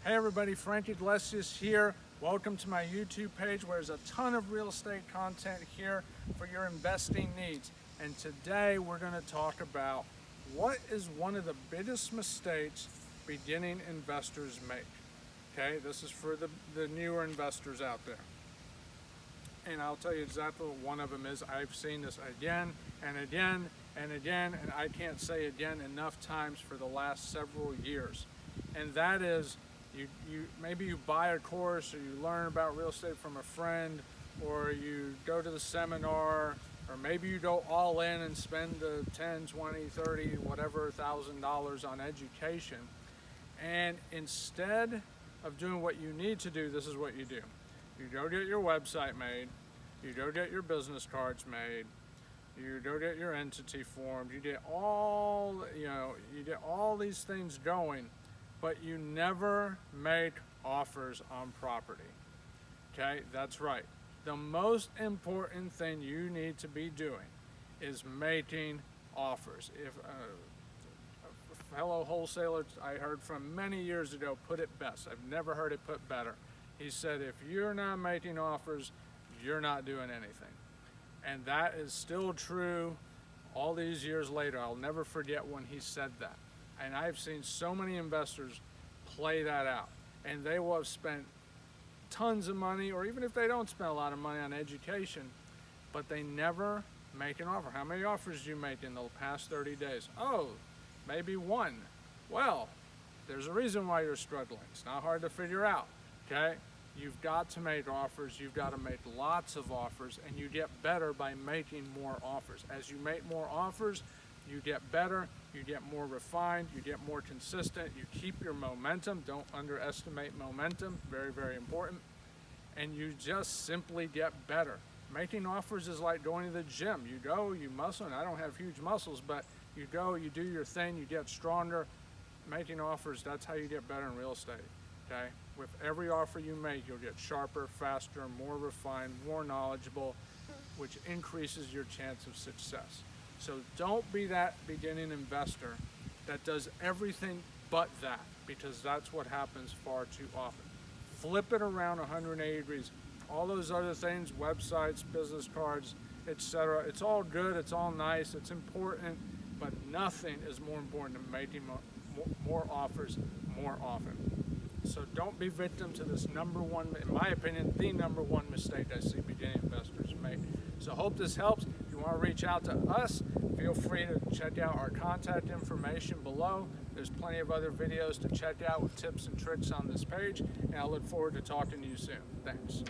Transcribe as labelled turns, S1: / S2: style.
S1: Hey everybody, Frankie Iglesias here. Welcome to my YouTube page where there's a ton of real estate content here for your investing needs. And today we're going to talk about what is one of the biggest mistakes beginning investors make. Okay, this is for the newer investors out there. And I'll tell you exactly what one of them is. I've seen this again and again and again, and I can't say again enough times for the last several years. And that is, maybe you buy a course or you learn about real estate from a friend, or you go to the seminar, or maybe you go all in and spend the 10, 20, 30, whatever $1,000 on education. And instead of doing what you need to do, this is what you do. You go get your website made, you go get your business cards made, you go get your entity formed, you get all these things going, but you never make offers on property. Okay, that's right. The most important thing you need to be doing is making offers. If a fellow wholesaler I heard from many years ago put it best, I've never heard it put better. He said, if you're not making offers, you're not doing anything. And that is still true all these years later. I'll never forget when he said that. And I've seen so many investors play that out. And they will have spent tons of money, or even if they don't spend a lot of money on education, but they never make an offer. How many offers do you make in the past 30 days? Oh, maybe one. Well, there's a reason why you're struggling. It's not hard to figure out, okay? You've got to make offers. You've got to make lots of offers, and you get better by making more offers. As you make more offers, you get better, you get more refined, you get more consistent, you keep your momentum. Don't underestimate momentum, very, very important. And you just simply get better. Making offers is like going to the gym. You go, you muscle, and I don't have huge muscles, but you go, you do your thing, you get stronger. Making offers, that's how you get better in real estate, okay? With every offer you make, you'll get sharper, faster, more refined, more knowledgeable, which increases your chance of success. So don't be that beginning investor that does everything but that, because that's what happens far too often. Flip it around 180 degrees. All those other things, websites, business cards, etc., it's all good, it's all nice, it's important, but nothing is more important than making more offers more often. So don't be victim to this number one, in my opinion, the number one mistake I see beginning investors make. So hope this helps. If you want to reach out to us, feel free to check out our contact information below. There's plenty of other videos to check out with tips and tricks on this page, and I look forward to talking to you soon. Thanks.